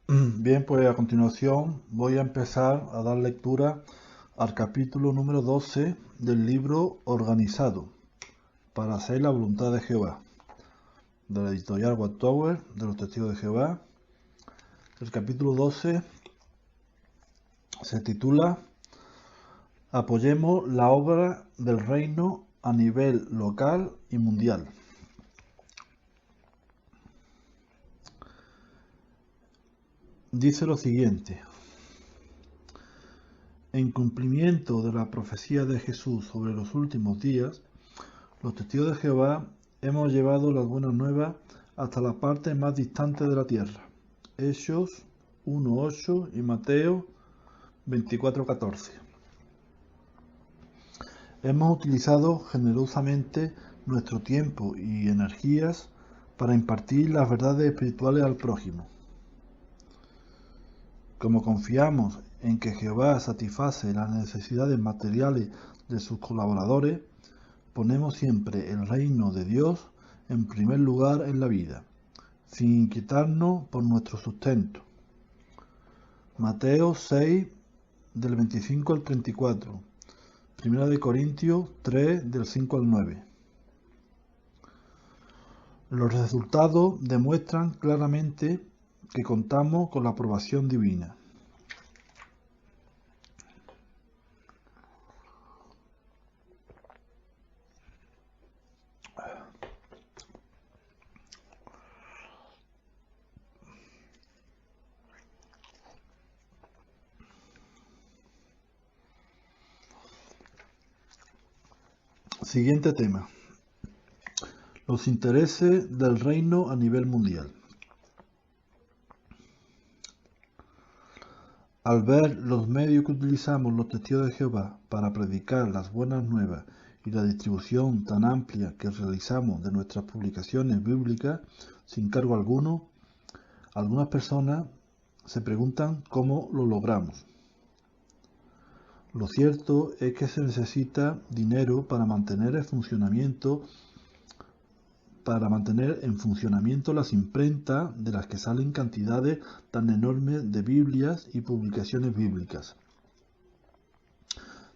Bien, pues a continuación voy a empezar a dar lectura al capítulo número 12 del libro Organizado para hacer la voluntad de Jehová, de la editorial Wattower, de los Testigos de Jehová. El capítulo 12 se titula Apoyemos la obra del reino a nivel local y mundial. Dice lo siguiente: en cumplimiento de la profecía de Jesús sobre los últimos días, los testigos de Jehová hemos llevado las buenas nuevas hasta la parte más distante de la tierra. Hechos 1:8 y Mateo 24:14. Hemos utilizado generosamente nuestro tiempo y energías para impartir las verdades espirituales al prójimo. Como confiamos en que Jehová satisface las necesidades materiales de sus colaboradores, ponemos siempre el reino de Dios en primer lugar en la vida, sin inquietarnos por nuestro sustento. Mateo 6, del 25 al 34. Primera de Corintios 3, del 5 al 9. Los resultados demuestran claramente que contamos con la aprobación divina. Siguiente tema: los intereses del reino a nivel mundial. Al ver los medios que utilizamos los testigos de Jehová para predicar las buenas nuevas y la distribución tan amplia que realizamos de nuestras publicaciones bíblicas sin cargo alguno, algunas personas se preguntan cómo lo logramos. Lo cierto es que se necesita dinero para mantener en funcionamiento las imprentas de las que salen cantidades tan enormes de Biblias y publicaciones bíblicas.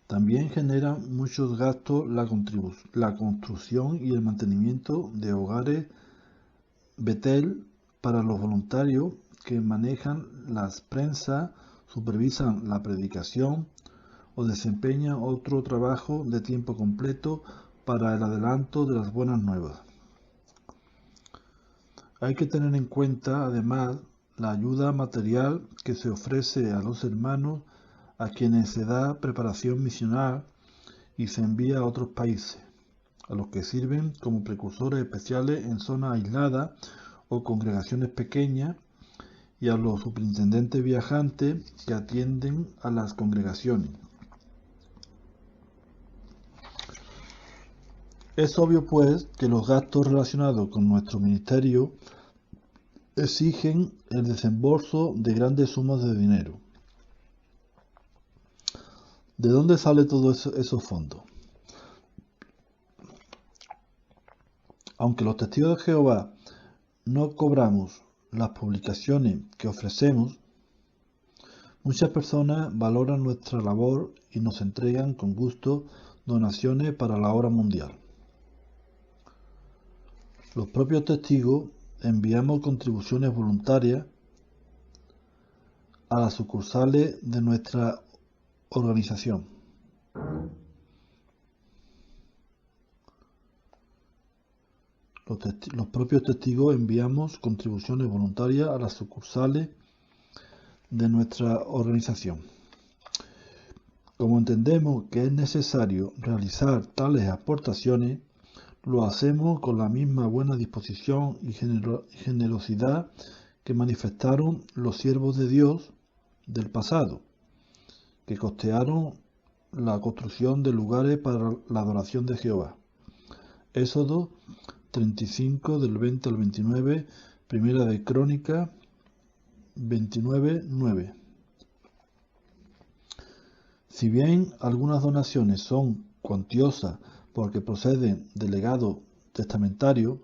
También genera muchos gastos la construcción y el mantenimiento de hogares Betel para los voluntarios que manejan las prensas, supervisan la predicación o desempeñan otro trabajo de tiempo completo para el adelanto de las buenas nuevas. Hay que tener en cuenta, además, la ayuda material que se ofrece a los hermanos a quienes se da preparación misional y se envía a otros países, a los que sirven como precursores especiales en zonas aisladas o congregaciones pequeñas, y a los superintendentes viajantes que atienden a las congregaciones. Es obvio, pues, que los gastos relacionados con nuestro ministerio exigen el desembolso de grandes sumas de dinero. ¿De dónde sale todos esos fondos? Aunque los testigos de Jehová no cobramos las publicaciones que ofrecemos, muchas personas valoran nuestra labor y nos entregan con gusto donaciones para la obra mundial. Los propios testigos enviamos contribuciones voluntarias a las sucursales de nuestra organización. Los propios testigos enviamos contribuciones voluntarias a las sucursales de nuestra organización. Como entendemos que es necesario realizar tales aportaciones, lo hacemos con la misma buena disposición y generosidad que manifestaron los siervos de Dios del pasado, que costearon la construcción de lugares para la adoración de Jehová. Éxodo 35, del 20 al 29, Primera de Crónicas 29:9. Si bien algunas donaciones son cuantiosas porque proceden de legados testamentarios,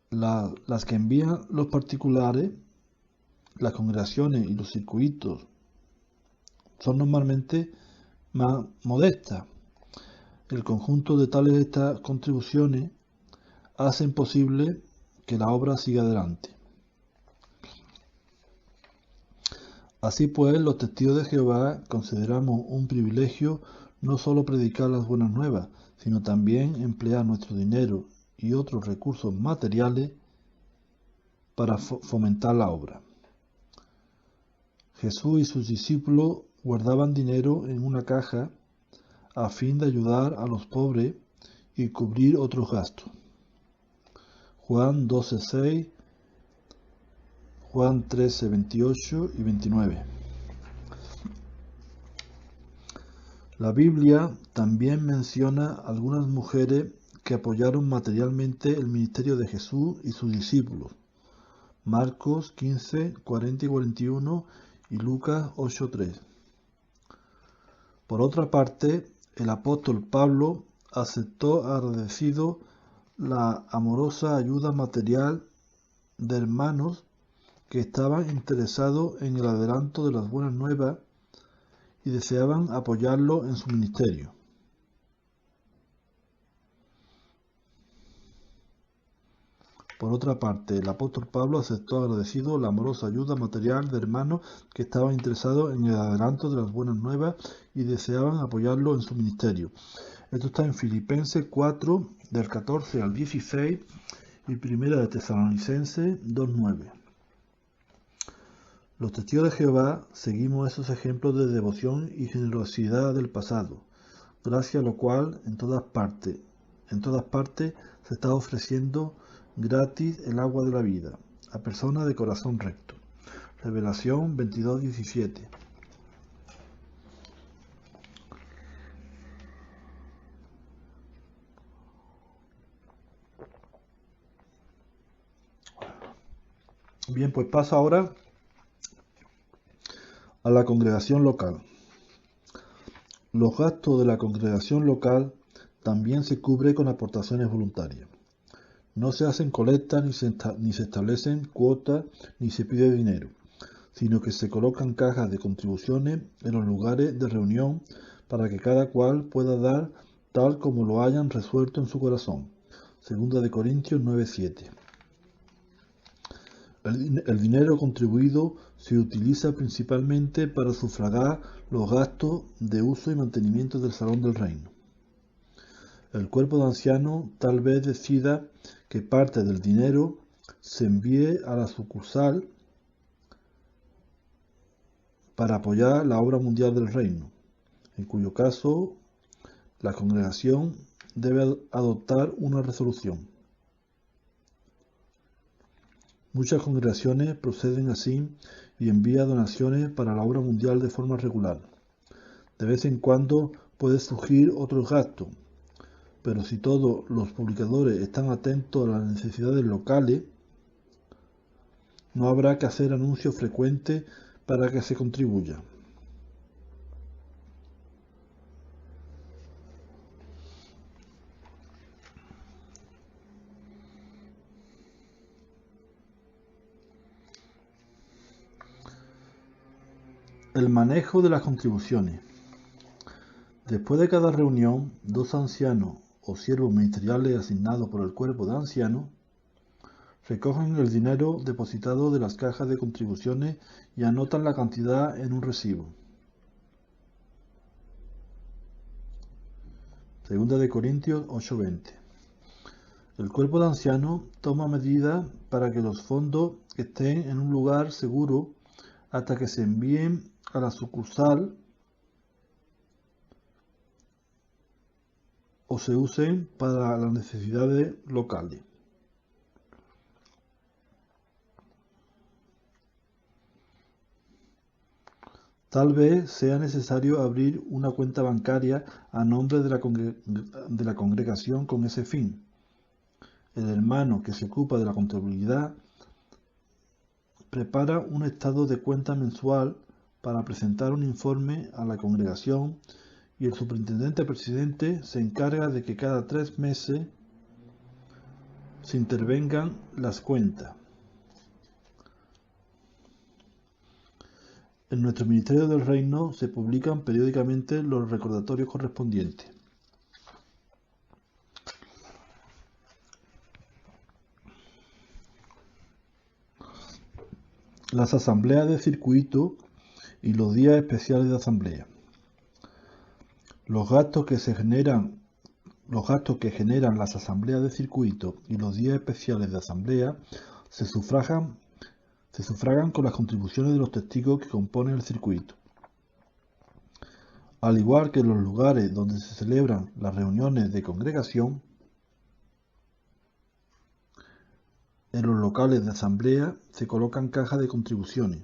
las que envían los particulares las congregaciones y los circuitos son normalmente más modestas. El conjunto de tales estas contribuciones hacen posible que la obra siga adelante. Así pues, los testigos de Jehová consideramos un privilegio no solo predicar las buenas nuevas, sino también emplear nuestro dinero y otros recursos materiales para fomentar la obra. Jesús y sus discípulos guardaban dinero en una caja a fin de ayudar a los pobres y cubrir otros gastos. Juan 12:6, Juan 13:28 y 29. La Biblia también menciona algunas mujeres que apoyaron materialmente el ministerio de Jesús y sus discípulos. Marcos 15:40 y 41 y Lucas 8:3. Por otra parte, el apóstol Pablo aceptó agradecido la amorosa ayuda material de hermanos que estaban interesados en el adelanto de las buenas nuevas y deseaban apoyarlo en su ministerio. Por otra parte, el apóstol Pablo aceptó agradecido la amorosa ayuda material de hermanos que estaban interesados en el adelanto de las buenas nuevas y deseaban apoyarlo en su ministerio. Esto está en Filipenses 4, del 14 al 16 y Primera de Tesalonicenses 2:9. Los testigos de Jehová seguimos esos ejemplos de devoción y generosidad del pasado, gracias a lo cual en todas partes se está ofreciendo gratis el agua de la vida a personas de corazón recto. Revelación 22:17. Bien, pues paso ahora a la congregación local. Los gastos de la congregación local también se cubren con aportaciones voluntarias. No se hacen colectas ni se establecen cuotas ni se pide dinero, sino que se colocan cajas de contribuciones en los lugares de reunión para que cada cual pueda dar tal como lo hayan resuelto en su corazón. 2 de Corintios 9:7. El dinero contribuido se utiliza principalmente para sufragar los gastos de uso y mantenimiento del salón del reino. El cuerpo de ancianos tal vez decida que parte del dinero se envíe a la sucursal para apoyar la obra mundial del reino, en cuyo caso la congregación debe adoptar una resolución. Muchas congregaciones proceden así y envían donaciones para la obra mundial de forma regular. De vez en cuando puede surgir otros gastos, pero si todos los publicadores están atentos a las necesidades locales, no habrá que hacer anuncios frecuentes para que se contribuya. El manejo de las contribuciones. Después de cada reunión, 2 ancianos o siervos ministeriales asignados por el cuerpo de ancianos recogen el dinero depositado de las cajas de contribuciones y anotan la cantidad en un recibo. 2 de Corintios 8:20. El cuerpo de ancianos toma medidas para que los fondos estén en un lugar seguro hasta que se envíen a la sucursal o se usen para las necesidades locales. Tal vez sea necesario abrir una cuenta bancaria a nombre de la congregación con ese fin. El hermano que se ocupa de la contabilidad prepara un estado de cuenta mensual para presentar un informe a la congregación y el superintendente presidente se encarga de que cada 3 meses se intervengan las cuentas. En nuestro Ministerio del Reino se publican periódicamente los recordatorios correspondientes. Las asambleas de circuito y los días especiales de asamblea. Los gastos que generan las asambleas de circuito y los días especiales de asamblea se sufragan con las contribuciones de los testigos que componen el circuito. Al igual que en los lugares donde se celebran las reuniones de congregación, en los locales de asamblea se colocan cajas de contribuciones.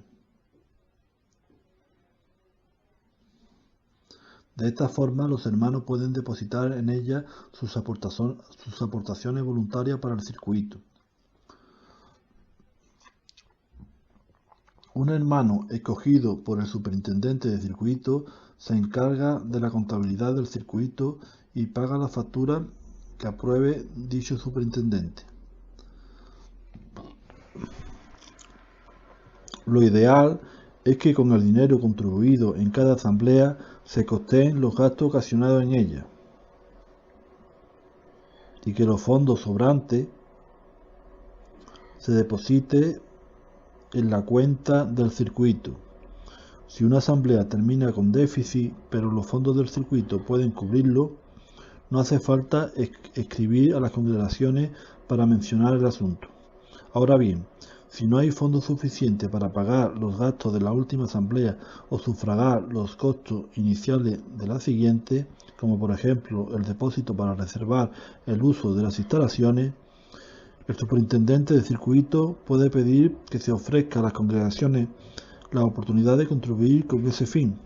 De esta forma, los hermanos pueden depositar en ellas sus aportaciones voluntarias para el circuito. Un hermano escogido por el superintendente de circuito se encarga de la contabilidad del circuito y paga la factura que apruebe dicho superintendente. Lo ideal es que con el dinero contribuido en cada asamblea se costeen los gastos ocasionados en ella y que los fondos sobrantes se depositen en la cuenta del circuito. Si una asamblea termina con déficit, pero los fondos del circuito pueden cubrirlo, no hace falta escribir a las congregaciones para mencionar el asunto. Ahora bien, si no hay fondos suficientes para pagar los gastos de la última asamblea o sufragar los costos iniciales de la siguiente, como por ejemplo el depósito para reservar el uso de las instalaciones, el superintendente de circuito puede pedir que se ofrezca a las congregaciones la oportunidad de contribuir con ese fin.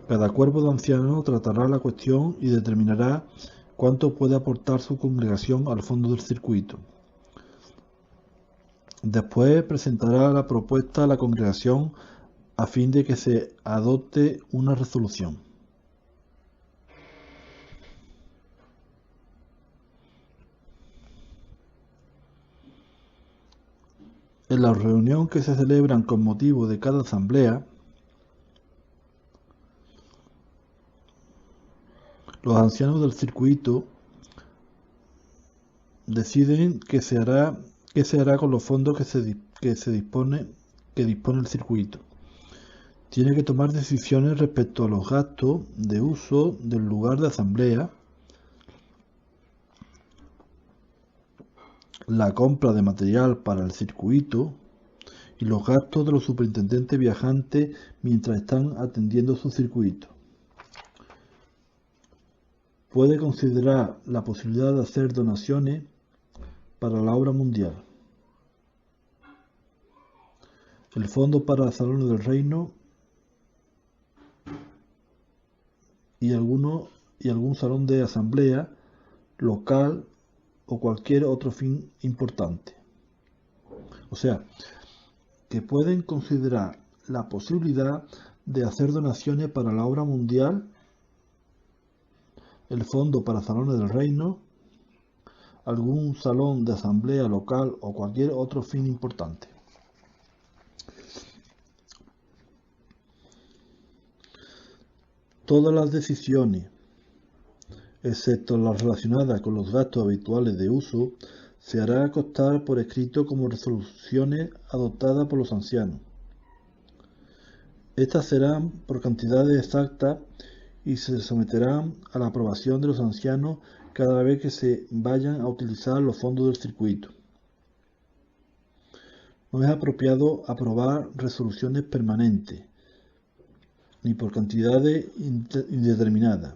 Cada cuerpo de ancianos tratará la cuestión y determinará cuánto puede aportar su congregación al fondo del circuito. Después presentará la propuesta a la congregación a fin de que se adopte una resolución. En la reunión que se celebran con motivo de cada asamblea, los ancianos del circuito deciden qué se hará con los fondos que dispone el circuito. Tiene que tomar decisiones respecto a los gastos de uso del lugar de asamblea, la compra de material para el circuito y los gastos de los superintendentes viajantes mientras están atendiendo su circuito. Puede considerar la posibilidad de hacer donaciones para la obra mundial. El fondo para salones del reino y algún salón de asamblea local o cualquier otro fin importante. O sea, que pueden considerar la posibilidad de hacer donaciones para la obra mundial, el fondo para salones del reino, algún salón de asamblea local o cualquier otro fin importante. Todas las decisiones, excepto las relacionadas con los gastos habituales de uso, se hará constar por escrito como resoluciones adoptadas por los ancianos. Estas serán por cantidades exactas y se someterán a la aprobación de los ancianos cada vez que se vayan a utilizar los fondos del circuito. No es apropiado aprobar resoluciones permanentes, ni por cantidades indeterminadas.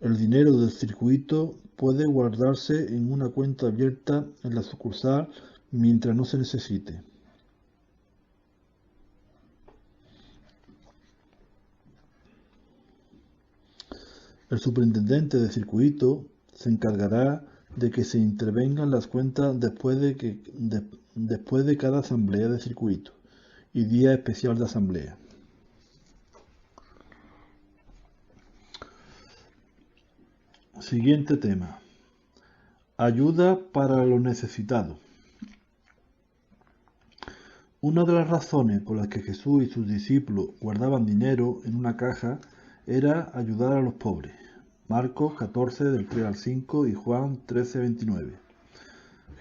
El dinero del circuito puede guardarse en una cuenta abierta en la sucursal mientras no se necesite. El superintendente de circuito se encargará de que se intervengan las cuentas después de cada asamblea de circuito y día especial de asamblea. Siguiente tema. Ayuda para los necesitados. Una de las razones por las que Jesús y sus discípulos guardaban dinero en una caja era ayudar a los pobres. Marcos 14 del 3 al 5 y Juan 13, 29.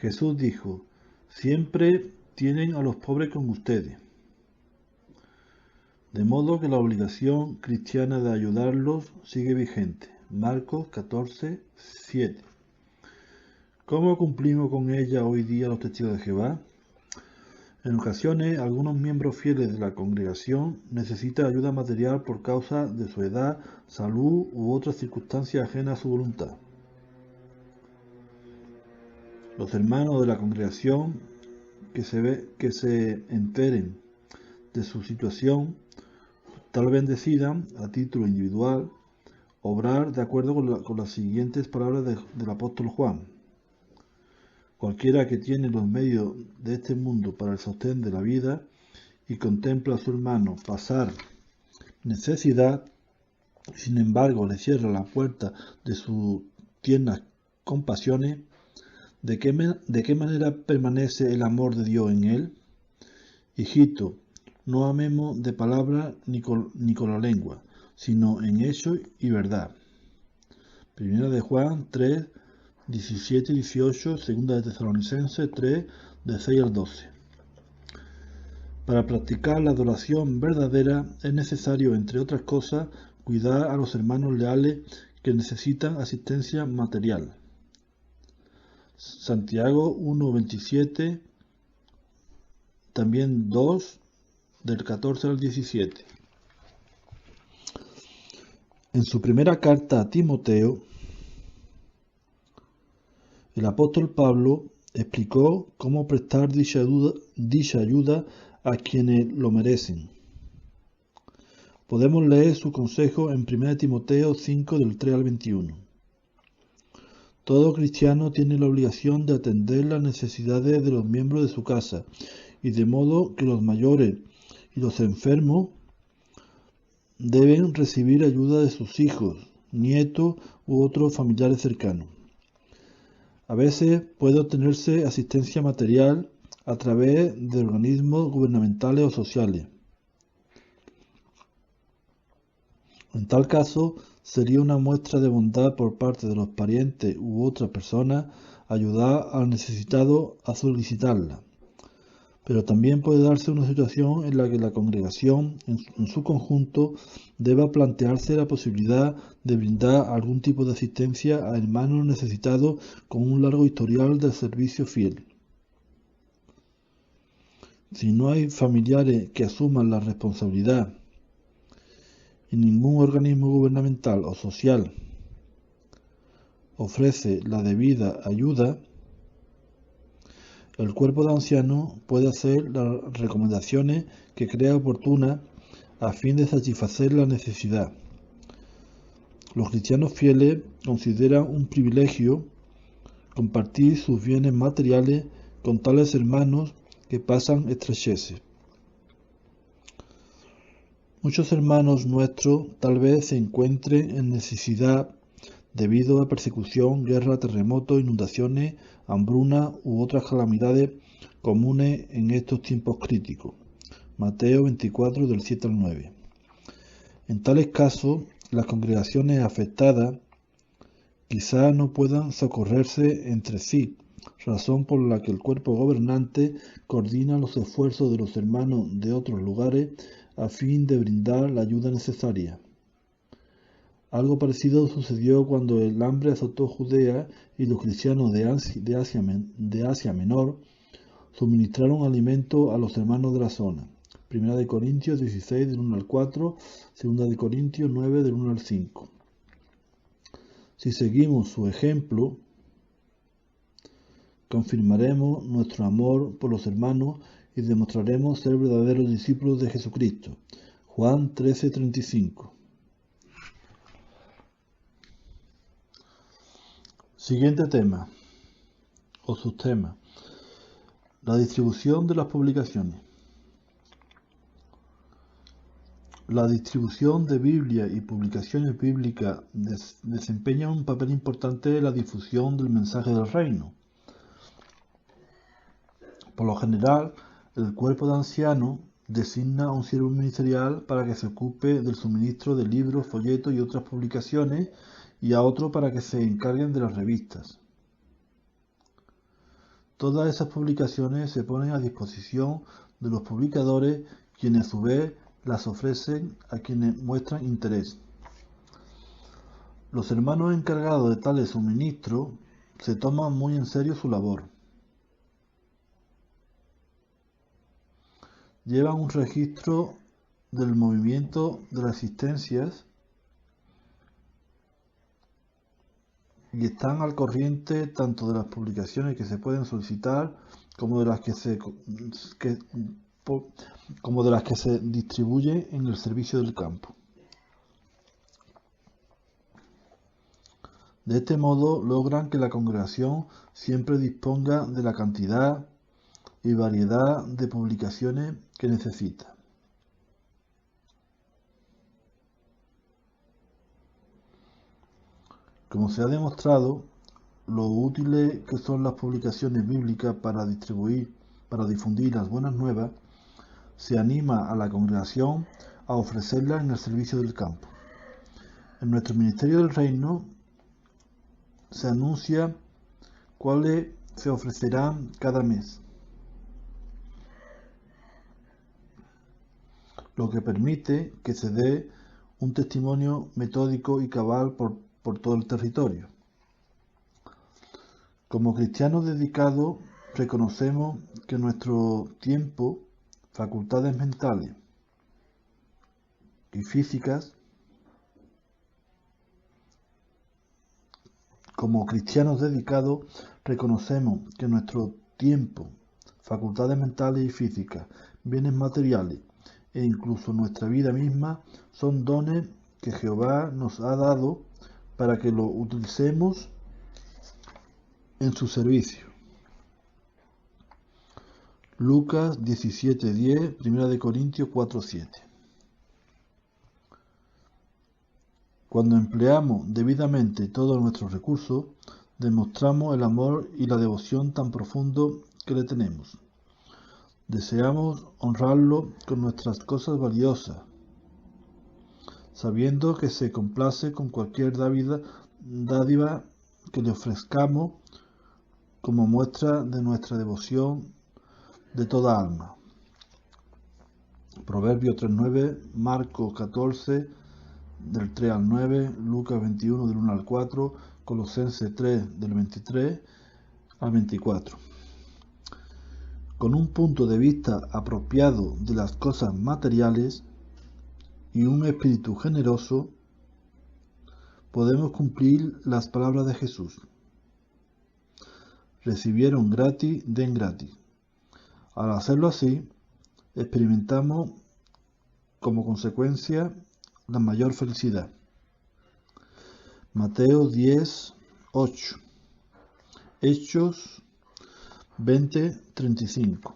Jesús dijo: siempre tienen a los pobres con ustedes. De modo que la obligación cristiana de ayudarlos sigue vigente. Marcos 14, 7. ¿Cómo cumplimos con ella hoy día los testigos de Jehová? En ocasiones, algunos miembros fieles de la congregación necesitan ayuda material por causa de su edad, salud u otras circunstancias ajenas a su voluntad. Los hermanos de la congregación que se enteren de su situación tal vez decidan, a título individual, obrar de acuerdo con las siguientes palabras del apóstol Juan. Cualquiera que tiene los medios de este mundo para el sostén de la vida y contempla a su hermano pasar necesidad, sin embargo le cierra la puerta de sus tiernas compasiones, ¿de qué manera permanece el amor de Dios en él? Hijito, no amemos de palabra ni con la lengua, sino en hecho y verdad. Primera de Juan 3, 17 y 18, segunda de Tesalonicenses 3, de 6 al 12. Para practicar la adoración verdadera es necesario, entre otras cosas, cuidar a los hermanos leales que necesitan asistencia material. Santiago 1, 27, también 2, del 14 al 17. En su primera carta a Timoteo, el apóstol Pablo explicó cómo prestar dicha ayuda a quienes lo merecen. Podemos leer su consejo en 1 Timoteo 5 del 3 al 21. Todo cristiano tiene la obligación de atender las necesidades de los miembros de su casa, y de modo que los mayores y los enfermos deben recibir ayuda de sus hijos, nietos u otros familiares cercanos. A veces puede obtenerse asistencia material a través de organismos gubernamentales o sociales. En tal caso, sería una muestra de bondad por parte de los parientes u otras personas ayudar al necesitado a solicitarla. Pero también puede darse una situación en la que la congregación en su conjunto deba plantearse la posibilidad de brindar algún tipo de asistencia a hermanos necesitados con un largo historial de servicio fiel. Si no hay familiares que asuman la responsabilidad y ningún organismo gubernamental o social ofrece la debida ayuda, el cuerpo de ancianos puede hacer las recomendaciones que crea oportunas a fin de satisfacer la necesidad. Los cristianos fieles consideran un privilegio compartir sus bienes materiales con tales hermanos que pasan estrecheces. Muchos hermanos nuestros tal vez se encuentren en necesidad debido a persecución, guerra, terremotos, inundaciones, hambruna u otras calamidades comunes en estos tiempos críticos. Mateo 24 del 7 al 9. En tales casos, las congregaciones afectadas quizá no puedan socorrerse entre sí, razón por la que el cuerpo gobernante coordina los esfuerzos de los hermanos de otros lugares a fin de brindar la ayuda necesaria. Algo parecido sucedió cuando el hambre azotó Judea y los cristianos de Asia Menor suministraron alimento a los hermanos de la zona. 1 Corintios 16 del 1 al 4, 2 Corintios 9 del 1 al 5. Si seguimos su ejemplo, confirmaremos nuestro amor por los hermanos y demostraremos ser verdaderos discípulos de Jesucristo. Juan 13:35. Siguiente tema, o subtema, la distribución de las publicaciones. La distribución de Biblia y publicaciones bíblicas desempeña un papel importante en la difusión del mensaje del reino. Por lo general, El cuerpo de ancianos designa a un siervo ministerial para que se ocupe del suministro de libros, folletos y otras publicaciones, y a otro para que se encarguen de las revistas. Todas esas publicaciones se ponen a disposición de los publicadores, quienes a su vez las ofrecen a quienes muestran interés. Los hermanos encargados de tales suministros se toman muy en serio su labor. Llevan un registro del movimiento de las existencias y están al corriente tanto de las publicaciones que se pueden solicitar como de las que se distribuyen en el servicio del campo. De este modo logran que la congregación siempre disponga de la cantidad y variedad de publicaciones que necesita. Como se ha demostrado, lo útiles que son las publicaciones bíblicas para difundir las buenas nuevas, se anima a la congregación a ofrecerlas en el servicio del campo. En nuestro Ministerio del Reino se anuncia cuáles se ofrecerán cada mes, lo que permite que se dé un testimonio metódico y cabal por todo el territorio. Como cristianos dedicados, reconocemos que nuestro tiempo, facultades mentales y físicas, como cristianos dedicados, reconocemos que nuestro tiempo, facultades mentales y físicas, bienes materiales e incluso nuestra vida misma son dones que Jehová nos ha dado para que lo utilicemos en su servicio. Lucas 17:10, 1 Corintios 4:7. Cuando empleamos debidamente todos nuestros recursos, demostramos el amor y la devoción tan profundo que le tenemos. Deseamos honrarlo con nuestras cosas valiosas, sabiendo que se complace con cualquier dádiva que le ofrezcamos como muestra de nuestra devoción de toda alma. Proverbios 3:9, Marcos 14, del 3 al 9, Lucas 21, del 1 al 4, Colosenses 3, del 23 al 24. Con un punto de vista apropiado de las cosas materiales y un espíritu generoso, podemos cumplir las palabras de Jesús. Recibieron gratis, den gratis. Al hacerlo así, experimentamos como consecuencia la mayor felicidad. Mateo 10:8. Hechos 20:35.